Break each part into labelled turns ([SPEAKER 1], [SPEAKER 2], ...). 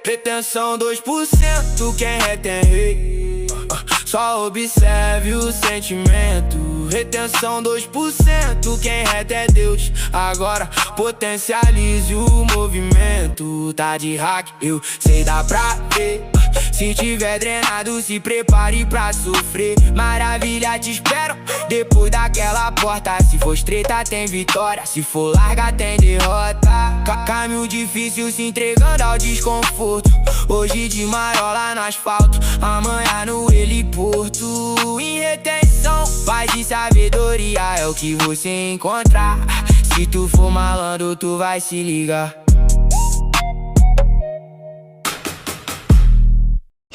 [SPEAKER 1] Retenção 2%, quem retém rei. Só observe o sentimento. Retenção 2%, quem retém é Deus. Agora potencialize o movimento. Tá de hack, eu sei dá pra ver. Se tiver drenado, se prepare pra sofrer. Maravilha te espero depois daquela porta. Se for estreita tem vitória, se for larga tem derrota. Caminho difícil se entregando ao desconforto. Hoje de marola no asfalto, amanhã no heliporto. Em retenção, paz e sabedoria é o que você encontrar. Se tu for malandro, tu vai se ligar.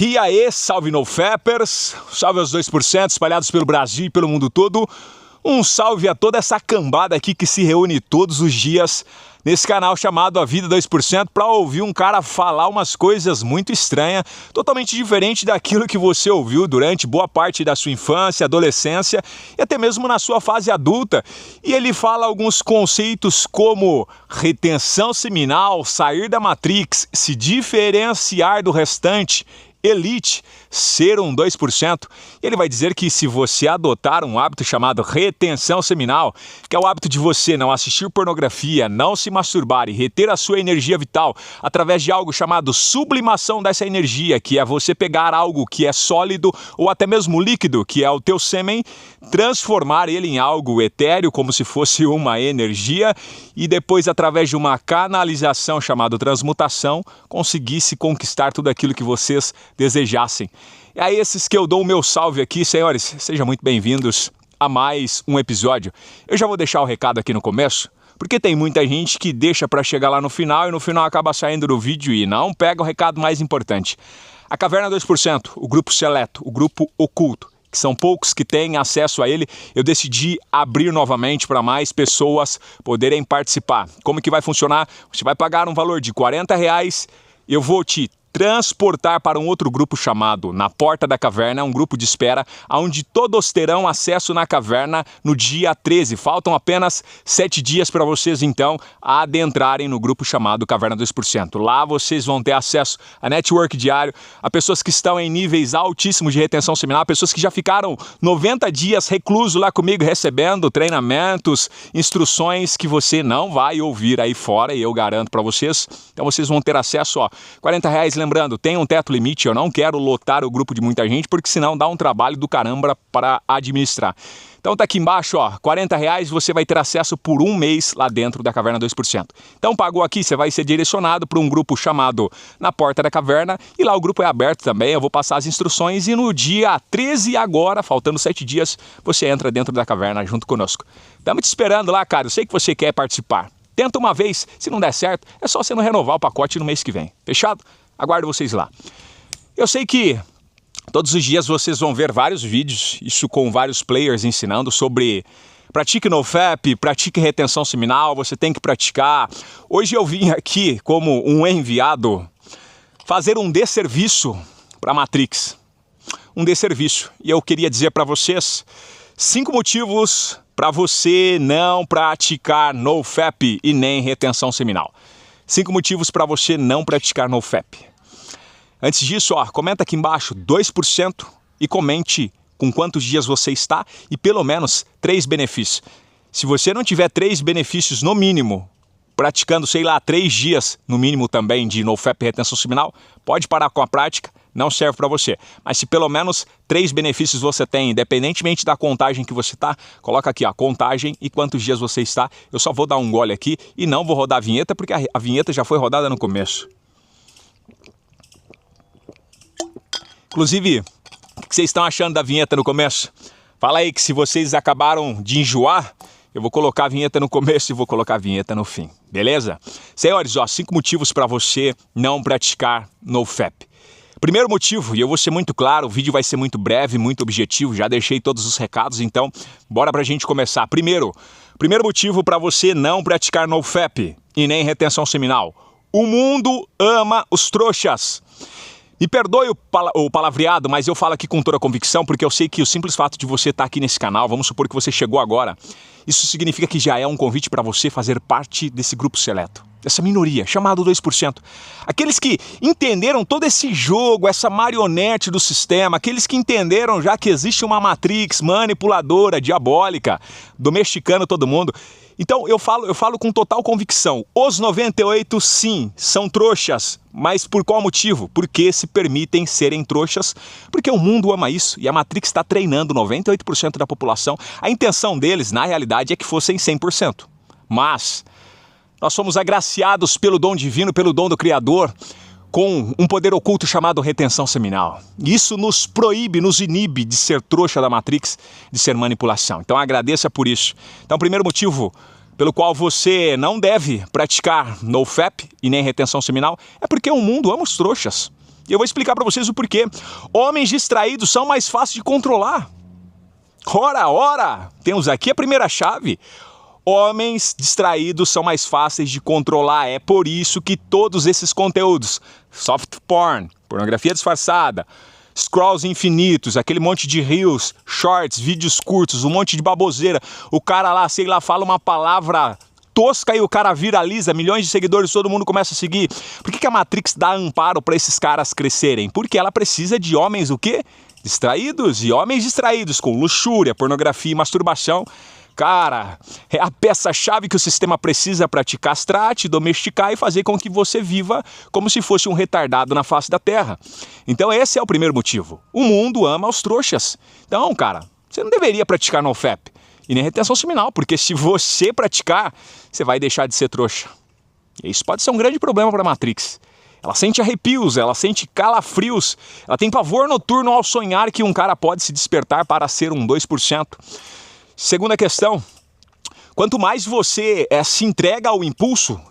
[SPEAKER 2] E aí, salve NoFapers, salve aos 2% espalhados pelo Brasil e pelo mundo todo. Um salve a toda essa cambada aqui que se reúne todos os dias nesse canal chamado A Vida 2% para ouvir um cara falar umas coisas muito estranhas, totalmente diferente daquilo que você ouviu durante boa parte da sua infância, adolescência e até mesmo na sua fase adulta. E ele fala alguns conceitos como retenção seminal, sair da Matrix, se diferenciar do restante, elite, ser um 2%. Ele vai dizer que se você adotar um hábito chamado retenção seminal, que é o hábito de você não assistir pornografia, não se masturbar e reter a sua energia vital através de algo chamado sublimação dessa energia, que é você pegar algo que é sólido ou até mesmo líquido, que é o teu sêmen, transformar ele em algo etéreo, como se fosse uma energia, e depois através de uma canalização chamada transmutação, conseguisse conquistar tudo aquilo que vocês desejassem. É a esses que eu dou o meu salve aqui, senhores. Sejam muito bem-vindos a mais um episódio. Eu já vou deixar o recado aqui no começo, porque tem muita gente que deixa para chegar lá no final e no final acaba saindo do vídeo e não pega o recado mais importante. A Caverna 2%, o grupo seleto, o grupo oculto, que são poucos que têm acesso a ele, eu decidi abrir novamente para mais pessoas poderem participar. Como que vai funcionar? Você vai pagar um valor de R$40, eu vou te transportar para um outro grupo chamado Na Porta da Caverna, um grupo de espera, onde todos terão acesso na caverna no dia 13. Faltam apenas 7 dias para vocês, então, adentrarem no grupo chamado Caverna 2%. Lá vocês vão ter acesso a network diário, a pessoas que estão em níveis altíssimos de retenção seminal, pessoas que já ficaram 90 dias recluso lá comigo, recebendo treinamentos, instruções que você não vai ouvir aí fora, e eu garanto para vocês. Então vocês vão ter acesso, ó, R$40, lembrando, tem um teto limite, eu não quero lotar o grupo de muita gente, porque senão dá um trabalho do caramba para administrar. Então tá aqui embaixo, ó, R$40 você vai ter acesso por um mês lá dentro da Caverna 2%. Então pagou aqui, você vai ser direcionado para um grupo chamado Na Porta da Caverna, e lá o grupo é aberto também, eu vou passar as instruções e no dia 13 agora, faltando 7 dias, você entra dentro da caverna junto conosco. Estamos te esperando lá, cara, eu sei que você quer participar. Tenta uma vez, se não der certo, é só você não renovar o pacote no mês que vem. Fechado? Aguardo vocês lá. Eu sei que todos os dias vocês vão ver vários vídeos, isso com vários players ensinando sobre pratique NoFap, pratique retenção seminal, você tem que praticar. Hoje eu vim aqui como um enviado fazer um desserviço para a Matrix. Um desserviço. E eu queria dizer para vocês 5 motivos para você não praticar NoFap e nem retenção seminal. 5 motivos para você não praticar NoFap. Antes disso, ó, comenta aqui embaixo 2% e comente com quantos dias você está e pelo menos 3 benefícios. Se você não tiver 3 benefícios no mínimo, praticando, sei lá, 3 dias no mínimo também de NoFap e retenção seminal, pode parar com a prática, não serve para você. Mas se pelo menos 3 benefícios você tem, independentemente da contagem que você está, coloca aqui a contagem e quantos dias você está. Eu só vou dar um gole aqui e não vou rodar a vinheta, porque a vinheta já foi rodada no começo. Inclusive, o que vocês estão achando da vinheta no começo? Fala aí que se vocês acabaram de enjoar, eu vou colocar a vinheta no começo e vou colocar a vinheta no fim, beleza? Senhores, ó, 5 motivos para você não praticar NoFap. Primeiro motivo, e eu vou ser muito claro, o vídeo vai ser muito breve, muito objetivo, já deixei todos os recados, então bora pra gente começar. Primeiro motivo para você não praticar NoFap e nem retenção seminal. O mundo ama os trouxas. Me perdoe o palavreado, mas eu falo aqui com toda a convicção, porque eu sei que o simples fato de você estar aqui nesse canal, vamos supor que você chegou agora, isso significa que já é um convite para você fazer parte desse grupo seleto, dessa minoria, chamado 2%. Aqueles que entenderam todo esse jogo, essa marionete do sistema, aqueles que entenderam já que existe uma matrix manipuladora, diabólica, domesticando todo mundo. Então eu falo com total convicção, os 98 sim, são trouxas, mas por qual motivo? Porque se permitem serem trouxas, porque o mundo ama isso e a Matrix está treinando 98% da população. A intenção deles, na realidade, é que fossem 100%. Mas nós somos agraciados pelo dom divino, pelo dom do Criador, com um poder oculto chamado retenção seminal. Isso nos proíbe, nos inibe de ser trouxa da Matrix, de ser manipulação. Então agradeça por isso. Então o primeiro motivo pelo qual você não deve praticar NoFap e nem retenção seminal é porque o mundo ama os trouxas. E eu vou explicar para vocês o porquê. Homens distraídos são mais fáceis de controlar. Ora! Temos aqui a primeira chave. Homens distraídos são mais fáceis de controlar. É por isso que todos esses conteúdos, soft porn, pornografia disfarçada, scrolls infinitos, aquele monte de reels, shorts, vídeos curtos, um monte de baboseira, o cara lá, sei lá, fala uma palavra tosca e o cara viraliza, milhões de seguidores, todo mundo começa a seguir. Por que a Matrix dá amparo para esses caras crescerem? Porque ela precisa de homens o quê? Distraídos, e homens distraídos com luxúria, pornografia e masturbação. Cara, é a peça-chave que o sistema precisa para te castrar, te domesticar e fazer com que você viva como se fosse um retardado na face da Terra. Então esse é o primeiro motivo. O mundo ama os trouxas. Então, cara, você não deveria praticar NoFap e nem retenção seminal, porque se você praticar, você vai deixar de ser trouxa. E isso pode ser um grande problema para a Matrix. Ela sente arrepios, ela sente calafrios, ela tem pavor noturno ao sonhar que um cara pode se despertar para ser um 2%. Segunda questão, quanto mais você se entrega ao impulso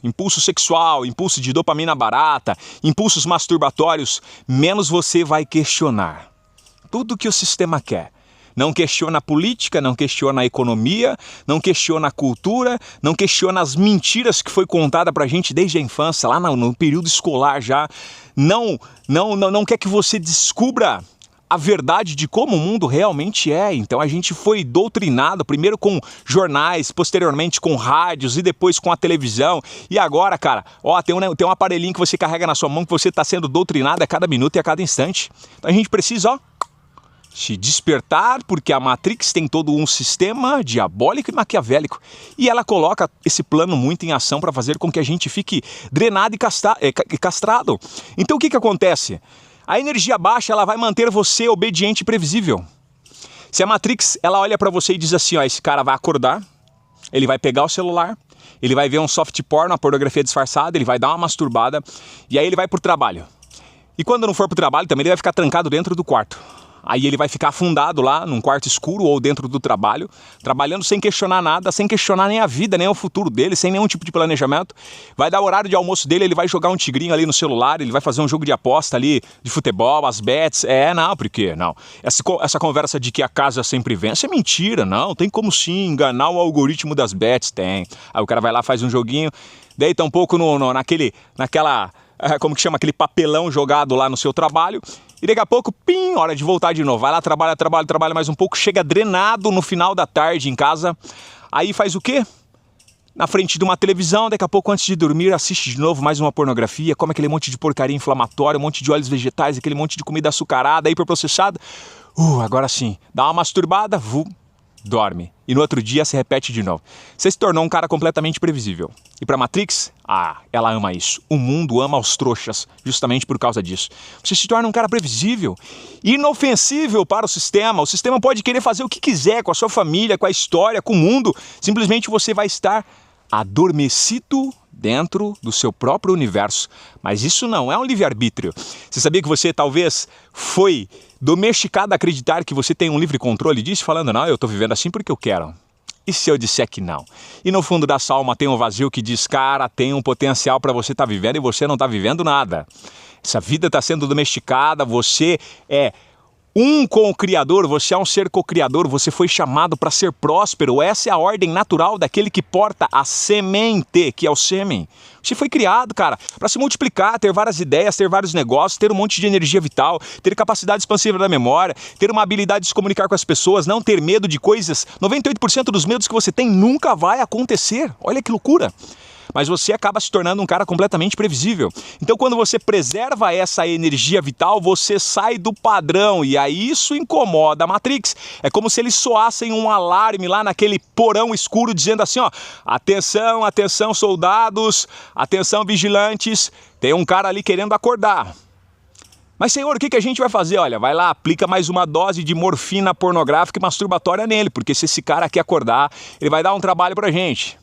[SPEAKER 2] sexual, impulso de dopamina barata, impulsos masturbatórios, menos você vai questionar tudo que o sistema quer. Não questiona a política, não questiona a economia, não questiona a cultura, não questiona as mentiras que foi contada pra gente desde a infância, lá no período escolar já. Não quer que você descubra a verdade de como o mundo realmente é. Então a gente foi doutrinado, primeiro com jornais, posteriormente com rádios e depois com a televisão. E agora, cara, tem um aparelhinho que você carrega na sua mão que você está sendo doutrinado a cada minuto e a cada instante. Então a gente precisa, se despertar, porque a Matrix tem todo um sistema diabólico e maquiavélico. E ela coloca esse plano muito em ação para fazer com que a gente fique drenado e castrado. Então o que acontece? A energia baixa, ela vai manter você obediente e previsível. Se a Matrix, ela olha pra você e diz assim, esse cara vai acordar, ele vai pegar o celular, ele vai ver um soft porn, uma pornografia disfarçada, ele vai dar uma masturbada, e aí ele vai pro trabalho. E quando não for pro trabalho, também ele vai ficar trancado dentro do quarto. Aí ele vai ficar afundado lá num quarto escuro ou dentro do trabalho, trabalhando sem questionar nada, sem questionar nem a vida, nem o futuro dele, sem nenhum tipo de planejamento. Vai dar o horário de almoço dele, ele vai jogar um tigrinho ali no celular, ele vai fazer um jogo de aposta ali, de futebol, as bets. Por quê? Não. Essa conversa de que a casa sempre vence é mentira, não. Tem como sim enganar o algoritmo das bets, tem. Aí o cara vai lá, faz um joguinho, deita um pouco como que chama, aquele papelão jogado lá no seu trabalho, e daqui a pouco, hora de voltar de novo. Vai lá, trabalha mais um pouco, chega drenado no final da tarde em casa, aí faz o quê? Na frente de uma televisão, daqui a pouco antes de dormir, assiste de novo mais uma pornografia, come aquele monte de porcaria inflamatória, um monte de óleos vegetais, aquele monte de comida açucarada, hiperprocessada. Agora sim, dá uma masturbada, dorme. E no outro dia se repete de novo. Você se tornou um cara completamente previsível. E pra Matrix, ela ama isso. O mundo ama os trouxas, justamente por causa disso. Você se torna um cara previsível, inofensível para o sistema. O sistema pode querer fazer o que quiser com a sua família, com a história, com o mundo. Simplesmente você vai estar adormecido dentro do seu próprio universo. Mas isso não é um livre-arbítrio. Você sabia que você talvez foi domesticado a acreditar que você tem um livre controle disso, falando, não, eu estou vivendo assim porque eu quero. E se eu disser que não? E no fundo da sua alma tem um vazio que diz, cara, tem um potencial para você estar vivendo e você não está vivendo nada. Essa vida está sendo domesticada, você é um com o Criador, você é um ser co-criador, você foi chamado para ser próspero. Essa é a ordem natural daquele que porta a semente, que é o sêmen. Você foi criado, cara, para se multiplicar, ter várias ideias, ter vários negócios, ter um monte de energia vital, ter capacidade expansiva da memória, ter uma habilidade de se comunicar com as pessoas, não ter medo de coisas. 98% dos medos que você tem nunca vai acontecer. Olha que loucura. Mas você acaba se tornando um cara completamente previsível. Então, quando você preserva essa energia vital, você sai do padrão, e aí isso incomoda a Matrix. É como se eles soassem um alarme lá naquele porão escuro, dizendo assim, ó, atenção, atenção soldados, atenção vigilantes, tem um cara ali querendo acordar. Mas, senhor, o que a gente vai fazer? Olha, vai lá, aplica mais uma dose de morfina pornográfica e masturbatória nele, porque se esse cara quer acordar, ele vai dar um trabalho pra gente.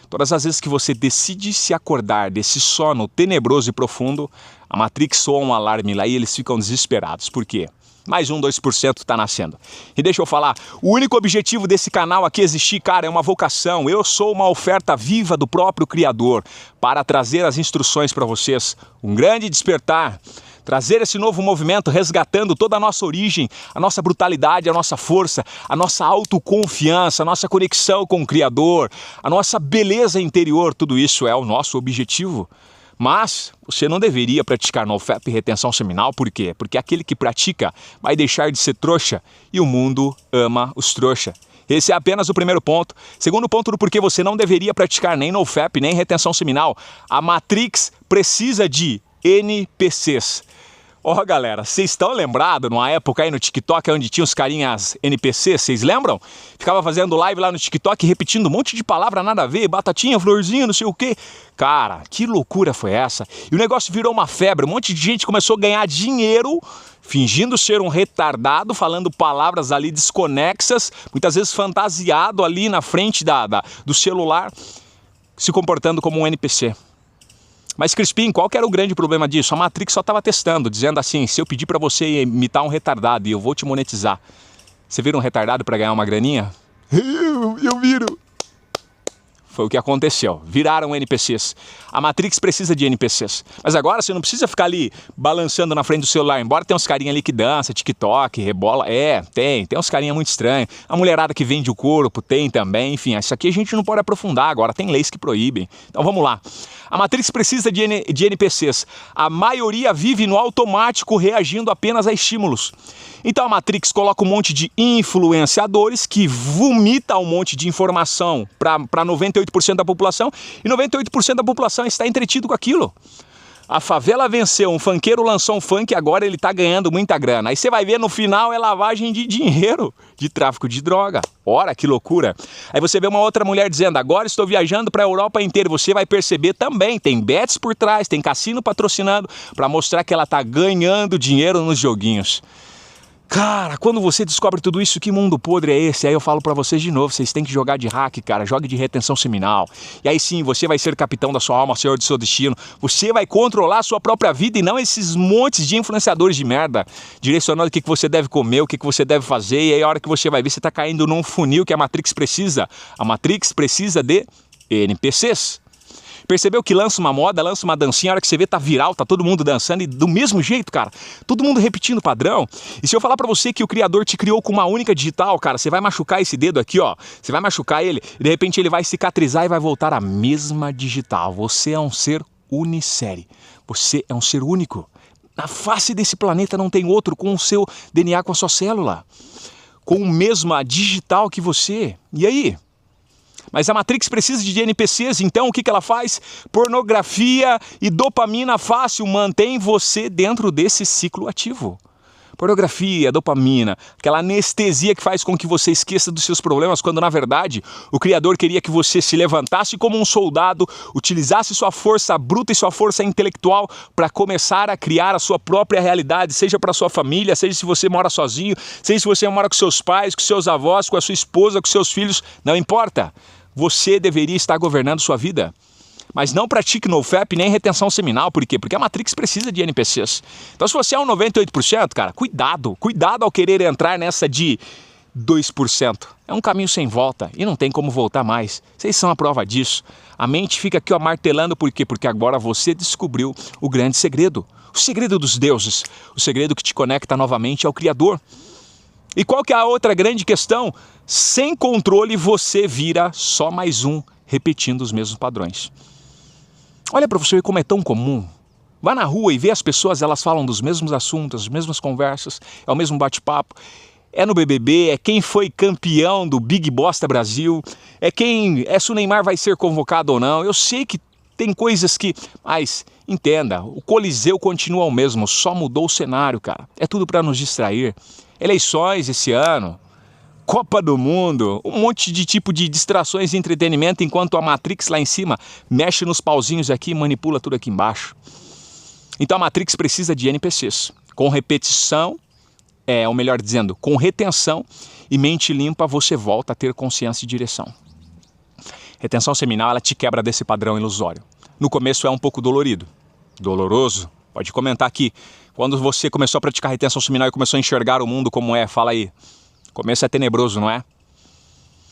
[SPEAKER 2] Todas as vezes que você decide se acordar desse sono tenebroso e profundo, a Matrix soa um alarme lá e eles ficam desesperados. Por quê? Mais 2% está nascendo. E deixa eu falar, o único objetivo desse canal aqui existir, cara, é uma vocação. Eu sou uma oferta viva do próprio Criador para trazer as instruções para vocês. Um grande despertar. Trazer esse novo movimento resgatando toda a nossa origem, a nossa brutalidade, a nossa força, a nossa autoconfiança, a nossa conexão com o Criador, a nossa beleza interior, tudo isso é o nosso objetivo. Mas você não deveria praticar NoFap e retenção seminal, por quê? Porque aquele que pratica vai deixar de ser trouxa e o mundo ama os trouxa. Esse é apenas o primeiro ponto. Segundo ponto do porquê você não deveria praticar nem NoFap nem retenção seminal. A Matrix precisa de NPCs. Ó, galera, vocês estão lembrados numa época aí no TikTok onde tinha os carinhas NPC, vocês lembram? Ficava fazendo live lá no TikTok repetindo um monte de palavra nada a ver, batatinha, florzinha, não sei o quê. Cara, que loucura foi essa? E o negócio virou uma febre, um monte de gente começou a ganhar dinheiro fingindo ser um retardado, falando palavras ali desconexas, muitas vezes fantasiado ali na frente do celular, se comportando como um NPC. Mas, Crispim, qual que era o grande problema disso? A Matrix só estava testando, dizendo assim, se eu pedir para você imitar um retardado e eu vou te monetizar, você vira um retardado para ganhar uma graninha? Eu viro. Foi o que aconteceu. Viraram NPCs. A Matrix precisa de NPCs. Mas agora você não precisa ficar ali balançando na frente do celular. Embora tenha uns carinha ali que dança, TikTok, rebola. Tem uns carinha muito estranhos. A mulherada que vende o corpo tem também. Enfim, isso aqui a gente não pode aprofundar agora. Tem leis que proíbem. Então vamos lá. A Matrix precisa de NPCs. A maioria vive no automático, reagindo apenas a estímulos. Então a Matrix coloca um monte de influenciadores que vomita um monte de informação para 98% da população, e 98% da população está entretido com aquilo. A favela venceu, um funkeiro lançou um funk e agora ele está ganhando muita grana. Aí você vai ver no final é lavagem de dinheiro, de tráfico de droga. Ora, que loucura. Aí você vê uma outra mulher dizendo, agora estou viajando para a Europa inteira. Você vai perceber também, tem bets por trás, tem cassino patrocinando para mostrar que ela está ganhando dinheiro nos joguinhos. Cara, quando você descobre tudo isso, que mundo podre é esse? Aí eu falo pra vocês de novo, vocês têm que jogar de hack, cara, jogue de retenção seminal. E aí sim, você vai ser capitão da sua alma, senhor do seu destino. Você vai controlar a sua própria vida e não esses montes de influenciadores de merda, direcionando o que você deve comer, o que você deve fazer, e aí a hora que você vai ver, você tá caindo num funil que a Matrix precisa. A Matrix precisa de NPCs. Percebeu que lança uma moda, lança uma dancinha, a hora que você vê tá viral, tá todo mundo dançando e do mesmo jeito, cara. Todo mundo repetindo o padrão. E se eu falar pra você que o Criador te criou com uma única digital, cara, você vai machucar esse dedo aqui, ó. Você vai machucar ele e de repente ele vai cicatrizar e vai voltar à mesma digital. Você é um ser unissérie. Você é um ser único. Na face desse planeta não tem outro com o seu DNA, com a sua célula. Com a mesma digital que você. E aí? Mas a Matrix precisa de NPCs, então o que ela faz? Pornografia e dopamina fácil mantém você dentro desse ciclo ativo. Pornografia, dopamina, aquela anestesia que faz com que você esqueça dos seus problemas, quando na verdade o Criador queria que você se levantasse como um soldado, utilizasse sua força bruta e sua força intelectual para começar a criar a sua própria realidade, seja para sua família, seja se você mora sozinho, seja se você mora com seus pais, com seus avós, com a sua esposa, com seus filhos, não importa. Você deveria estar governando sua vida. Mas não pratique NoFap nem retenção seminal. Por quê? Porque a Matrix precisa de NPCs. Então se você é um 98%, cara, cuidado ao querer entrar nessa de 2%. É um caminho sem volta e não tem como voltar mais. Vocês são a prova disso. A mente fica aqui, ó, martelando, por quê? Porque agora você descobriu o grande segredo. O segredo dos deuses. O segredo que te conecta novamente ao Criador. E qual que é a outra grande questão? Sem controle você vira só mais um, repetindo os mesmos padrões. Olha para você ver como é tão comum. Vá na rua e vê as pessoas, elas falam dos mesmos assuntos, as mesmas conversas, é o mesmo bate-papo. É no BBB, é quem foi campeão do Big Bosta Brasil, é se o Neymar vai ser convocado ou não. Eu sei que tem coisas que... Mas, entenda, o Coliseu continua o mesmo, só mudou o cenário, cara. É tudo para nos distrair. Eleições esse ano, Copa do Mundo, um monte de tipo de distrações e entretenimento, enquanto a Matrix lá em cima mexe nos pauzinhos aqui e manipula tudo aqui embaixo. Então a Matrix precisa de NPCs, com repetição, ou melhor dizendo, com retenção e mente limpa você volta a ter consciência e direção. Retenção seminal, ela te quebra desse padrão ilusório. No começo é um pouco dolorido, doloroso. Pode comentar aqui, quando você começou a praticar retenção seminal e começou a enxergar o mundo como é, fala aí. O começo é tenebroso, não é?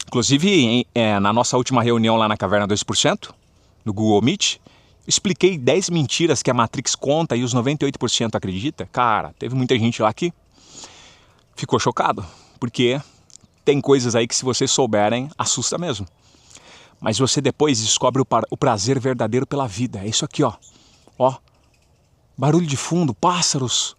[SPEAKER 2] Inclusive, na nossa última reunião lá na Caverna 2%, no Google Meet, expliquei 10 mentiras que a Matrix conta e os 98% acredita. Cara, teve muita gente lá que ficou chocado, porque tem coisas aí que se vocês souberem, assusta mesmo. Mas você depois descobre o prazer verdadeiro pela vida. É isso aqui, ó. Ó, barulho de fundo, pássaros,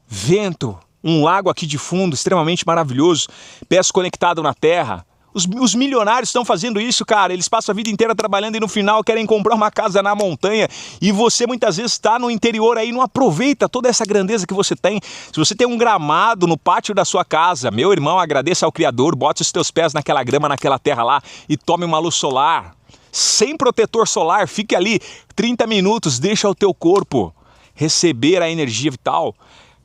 [SPEAKER 2] vento, um lago aqui de fundo extremamente maravilhoso, pés conectados na terra. Os milionários estão fazendo isso, cara. Eles passam a vida inteira trabalhando e no final querem comprar uma casa na montanha. E você muitas vezes está no interior aí, não aproveita toda essa grandeza que você tem. Se você tem um gramado no pátio da sua casa, meu irmão, agradeça ao Criador, bote os teus pés naquela grama, naquela terra lá e tome uma luz solar. Sem protetor solar, fique ali 30 minutos, deixa o teu corpo receber a energia vital.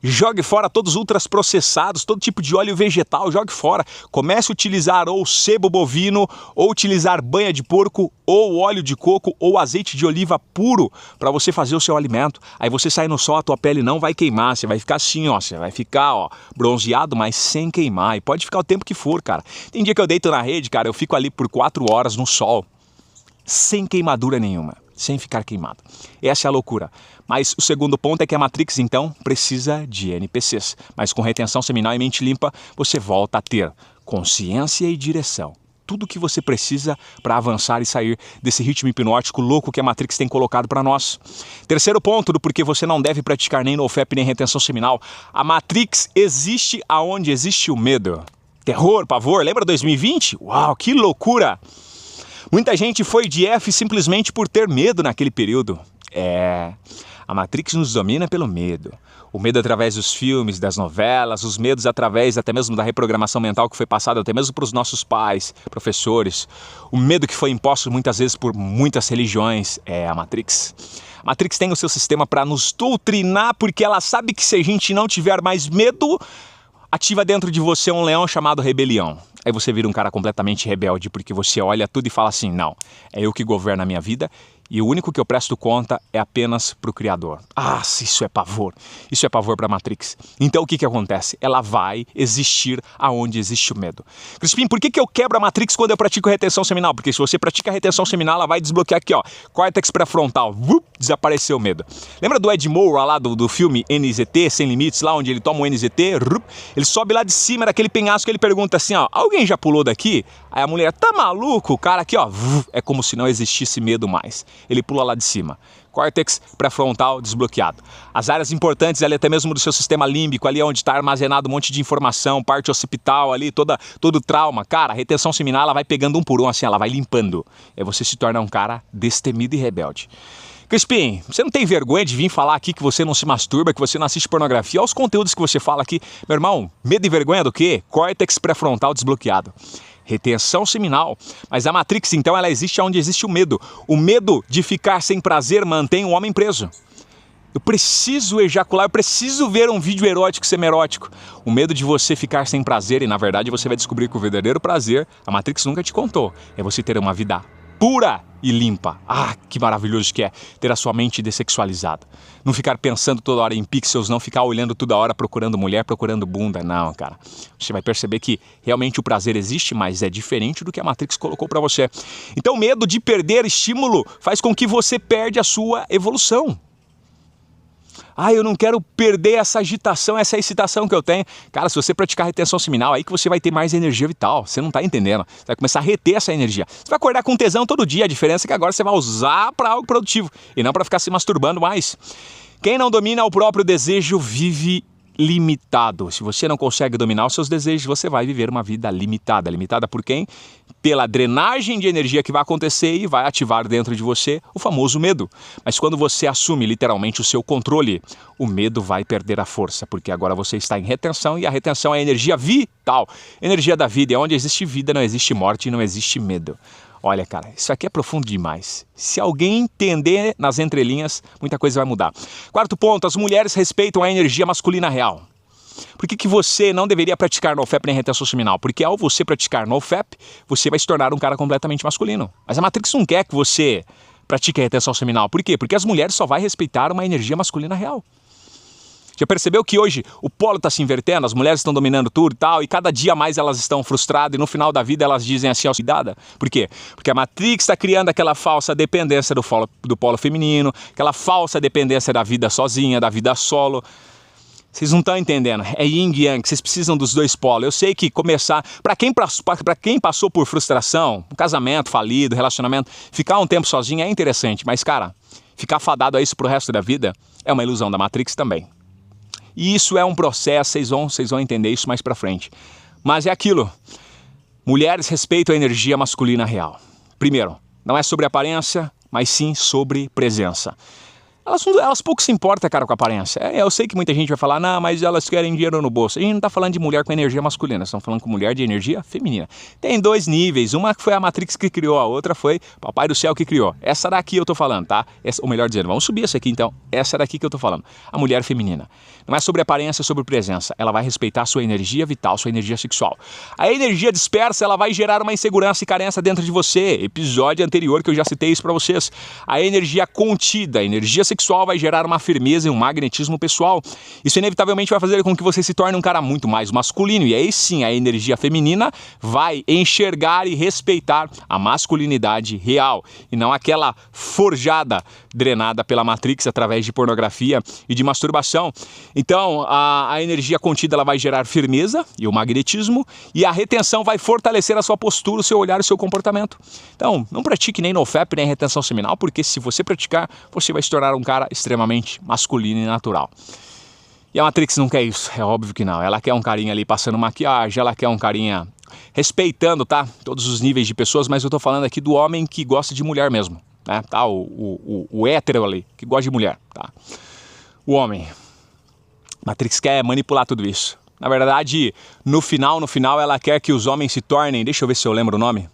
[SPEAKER 2] Jogue fora todos os ultraprocessados, todo tipo de óleo vegetal, jogue fora. Comece a utilizar ou sebo bovino, ou utilizar banha de porco, ou óleo de coco, ou azeite de oliva puro para você fazer o seu alimento. Aí você sai no sol, a tua pele não vai queimar, você vai ficar assim, ó, você vai ficar, ó, bronzeado, mas sem queimar. E pode ficar o tempo que for, cara. Tem dia que eu deito na rede, cara, eu fico ali por 4 horas no sol, sem queimadura nenhuma, sem ficar queimado. Essa é a loucura. Mas o segundo ponto é que a Matrix, então, precisa de NPCs. Mas com retenção seminal e mente limpa, você volta a ter consciência e direção. Tudo o que você precisa para avançar e sair desse ritmo hipnótico louco que a Matrix tem colocado para nós. Terceiro ponto do porquê você não deve praticar nem NoFap nem retenção seminal. A Matrix existe aonde existe o medo. Terror, pavor, lembra 2020? Uau, que loucura! Muita gente foi de F simplesmente por ter medo naquele período. A Matrix nos domina pelo medo. O medo através dos filmes, das novelas, os medos através até mesmo da reprogramação mental que foi passada até mesmo para os nossos pais, professores. O medo que foi imposto muitas vezes por muitas religiões é a Matrix. A Matrix tem o seu sistema para nos doutrinar porque ela sabe que se a gente não tiver mais medo, ativa dentro de você um leão chamado rebelião. Aí você vira um cara completamente rebelde porque você olha tudo e fala assim, não, é eu que governo a minha vida e o único que eu presto conta é apenas para o Criador. Ah, isso é pavor. Isso é pavor para a Matrix. Então o que acontece? Ela vai existir aonde existe o medo. Crispim, por que eu quebro a Matrix quando eu pratico retenção seminal? Porque se você pratica retenção seminal, ela vai desbloquear aqui, ó, córtex pré-frontal. Desapareceu o medo. Lembra do Ed Moore lá do filme NZT, Sem Limites, lá onde ele toma um NZT? Ele sobe lá de cima daquele penhasco e ele pergunta assim, ó, alguém já pulou daqui? Aí a mulher, tá maluco? O cara aqui, ó, é como se não existisse medo mais. Ele pula lá de cima. Córtex pré-frontal desbloqueado. As áreas importantes ali até mesmo do seu sistema límbico, ali onde está armazenado um monte de informação, parte occipital ali, todo trauma. Cara, a retenção seminal, ela vai pegando um por um assim, ela vai limpando. Aí você se torna um cara destemido e rebelde. Crispim, você não tem vergonha de vir falar aqui que você não se masturba, que você não assiste pornografia? Olha os conteúdos que você fala aqui. Meu irmão, medo e vergonha do quê? Córtex pré-frontal desbloqueado. Retenção seminal. Mas a Matrix, então, ela existe onde existe o medo. O medo de ficar sem prazer mantém o homem preso. Eu preciso ejacular, eu preciso ver um vídeo erótico, semi-erótico. O medo de você ficar sem prazer e, na verdade, você vai descobrir que o verdadeiro prazer, a Matrix nunca te contou, é você ter uma vida pura e limpa. Ah, que maravilhoso que é ter a sua mente dessexualizada. Não ficar pensando toda hora em pixels, não ficar olhando toda hora procurando mulher, procurando bunda. Não, cara. Você vai perceber que realmente o prazer existe, mas é diferente do que a Matrix colocou pra você. Então o medo de perder estímulo faz com que você perde a sua evolução. Ah, eu não quero perder essa agitação, essa excitação que eu tenho. Cara, se você praticar retenção seminal, aí que você vai ter mais energia vital. Você não tá entendendo. Você vai começar a reter essa energia. Você vai acordar com tesão todo dia. A diferença é que agora você vai usar para algo produtivo e não para ficar se masturbando mais. Quem não domina o próprio desejo vive limitado. Se você não consegue dominar os seus desejos, você vai viver uma vida limitada. Limitada por quem? Pela drenagem de energia que vai acontecer e vai ativar dentro de você o famoso medo. Mas quando você assume literalmente o seu controle, o medo vai perder a força, porque agora você está em retenção e a retenção é energia vital. Energia da vida, é onde existe vida, não existe morte e não existe medo. Olha, cara, isso aqui é profundo demais. Se alguém entender nas entrelinhas, muita coisa vai mudar. Quarto ponto, as mulheres respeitam a energia masculina real. Por que você não deveria praticar NoFap nem retenção seminal? Porque ao você praticar NoFap, você vai se tornar um cara completamente masculino. Mas a Matrix não quer que você pratique a retenção seminal. Por quê? Porque as mulheres só vão respeitar uma energia masculina real. Já percebeu que hoje o polo está se invertendo, as mulheres estão dominando tudo e tal, e cada dia mais elas estão frustradas e no final da vida elas dizem assim, ó, cuidada. Por quê? Porque a Matrix está criando aquela falsa dependência do polo feminino, aquela falsa dependência da vida sozinha, da vida solo. Vocês não estão entendendo, é yin e yang, vocês precisam dos dois polos. Eu sei que começar, para quem passou por frustração, um casamento falido, relacionamento, ficar um tempo sozinho é interessante, mas cara, ficar fadado a isso pro resto da vida é uma ilusão da Matrix também. E isso é um processo, vocês vão entender isso mais pra frente. Mas é aquilo, mulheres respeitam a energia masculina real. Primeiro, não é sobre aparência, mas sim sobre presença. Elas pouco se importam, cara, com a aparência. Eu sei que muita gente vai falar, não, mas elas querem dinheiro no bolso. A gente não tá falando de mulher com energia masculina, estamos falando com mulher de energia feminina. Tem dois níveis, uma que foi a Matrix que criou, a outra foi o Papai do Céu que criou. Essa daqui eu tô falando, tá? Ou melhor dizendo, vamos subir essa aqui então. Essa daqui que eu tô falando, a mulher feminina. Não é sobre aparência, é sobre presença. Ela vai respeitar a sua energia vital, sua energia sexual. A energia dispersa, ela vai gerar uma insegurança e carência dentro de você. Episódio anterior que eu já citei isso pra vocês. A energia contida, a energia sexual vai gerar uma firmeza e um magnetismo pessoal. Isso inevitavelmente vai fazer com que você se torne um cara muito mais masculino. E aí sim, a energia feminina vai enxergar e respeitar a masculinidade real. E não aquela forjada, drenada pela Matrix através de pornografia e de masturbação. Então, a energia contida ela vai gerar firmeza e o magnetismo. E a retenção vai fortalecer a sua postura, o seu olhar e o seu comportamento. Então, não pratique nem NoFap nem retenção seminal, porque se você praticar, você vai se tornar um cara extremamente masculino e natural. E a Matrix não quer isso, é óbvio que não. Ela quer um carinha ali passando maquiagem, ela quer um carinha respeitando, tá? Todos os níveis de pessoas, mas eu tô falando aqui do homem que gosta de mulher mesmo, né? Tá? O hétero ali, que gosta de mulher, tá? O homem. Matrix quer manipular tudo isso. Na verdade, no final, ela quer que os homens se tornem... Deixa eu ver se eu lembro o nome.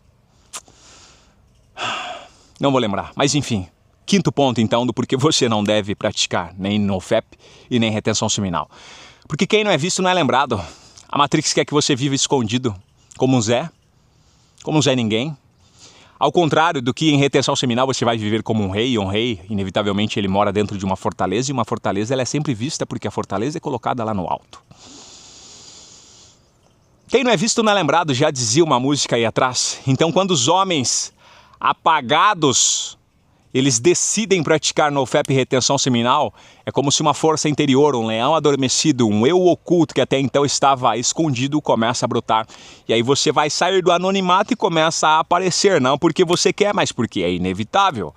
[SPEAKER 2] Não vou lembrar, mas enfim. Quinto ponto, então, do porquê você não deve praticar nem NoFap e nem retenção seminal. Porque quem não é visto não é lembrado. A Matrix quer que você viva escondido, como um Zé Ninguém. Ao contrário do que em retenção seminal você vai viver como um rei, e um rei, inevitavelmente, ele mora dentro de uma fortaleza, e uma fortaleza ela é sempre vista porque a fortaleza é colocada lá no alto. Quem não é visto não é lembrado, já dizia uma música aí atrás. Então, quando os homens apagados... eles decidem praticar NoFap e retenção seminal, é como se uma força interior, um leão adormecido, um eu oculto que até então estava escondido, começa a brotar. E aí você vai sair do anonimato e começa a aparecer, não porque você quer, mas porque é inevitável.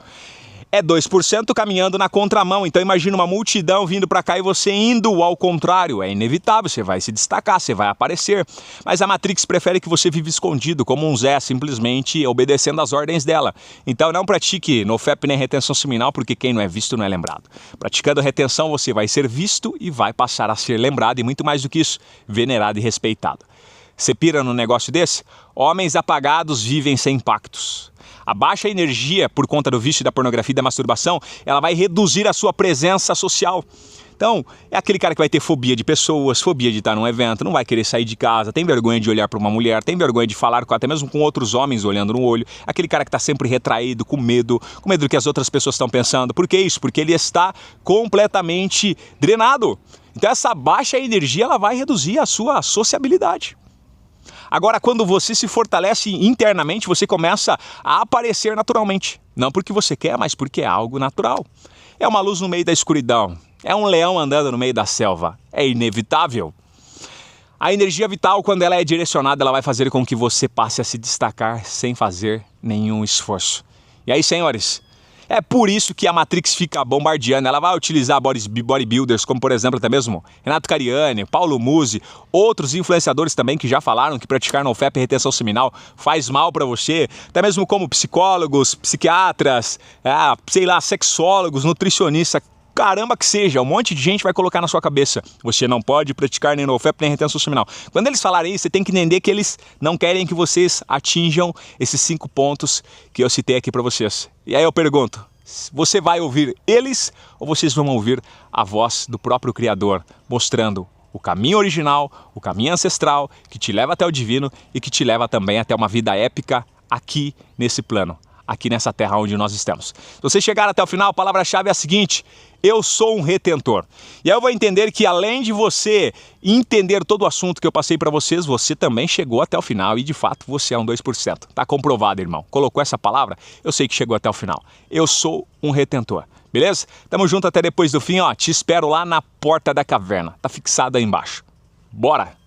[SPEAKER 2] É 2% caminhando na contramão, então imagina uma multidão vindo para cá e você indo ao contrário, é inevitável, você vai se destacar, você vai aparecer. Mas a Matrix prefere que você viva escondido, como um Zé, simplesmente obedecendo às ordens dela. Então não pratique NoFap nem retenção seminal, porque quem não é visto não é lembrado. Praticando retenção você vai ser visto e vai passar a ser lembrado, e muito mais do que isso, venerado e respeitado. Você pira num negócio desse? Homens apagados vivem sem pactos. A baixa energia por conta do vício da pornografia e da masturbação, ela vai reduzir a sua presença social. Então, é aquele cara que vai ter fobia de pessoas, fobia de estar num evento, não vai querer sair de casa, tem vergonha de olhar para uma mulher, tem vergonha de falar até mesmo com outros homens olhando no olho, aquele cara que está sempre retraído, com medo do que as outras pessoas estão pensando. Por que isso? Porque ele está completamente drenado. Então essa baixa energia ela vai reduzir a sua sociabilidade. Agora, quando você se fortalece internamente, você começa a aparecer naturalmente. Não porque você quer, mas porque é algo natural. É uma luz no meio da escuridão. É um leão andando no meio da selva. É inevitável. A energia vital, quando ela é direcionada, ela vai fazer com que você passe a se destacar sem fazer nenhum esforço. E aí, senhores, é por isso que a Matrix fica bombardeando. Ela vai utilizar bodybuilders, como por exemplo até mesmo Renato Cariani, Paulo Musi, outros influenciadores também que já falaram que praticar NoFap e retenção seminal faz mal para você, até mesmo como psicólogos, psiquiatras, sei lá, sexólogos, nutricionistas, caramba que seja, um monte de gente vai colocar na sua cabeça. Você não pode praticar nem NoFap nem retenção seminal. Quando eles falarem isso, você tem que entender que eles não querem que vocês atinjam esses 5 pontos que eu citei aqui para vocês. E aí eu pergunto, você vai ouvir eles ou vocês vão ouvir a voz do próprio Criador, mostrando o caminho original, o caminho ancestral, que te leva até o divino e que te leva também até uma vida épica aqui nesse plano, aqui nessa terra onde nós estamos. Se você chegar até o final, a palavra-chave é a seguinte: eu sou um retentor. E aí eu vou entender que além de você entender todo o assunto que eu passei para vocês, você também chegou até o final e de fato você é um 2%. Tá comprovado, irmão. Colocou essa palavra, eu sei que chegou até o final. Eu sou um retentor. Beleza? Tamo junto até depois do fim, ó. Te espero lá na porta da caverna. Tá fixado aí embaixo. Bora!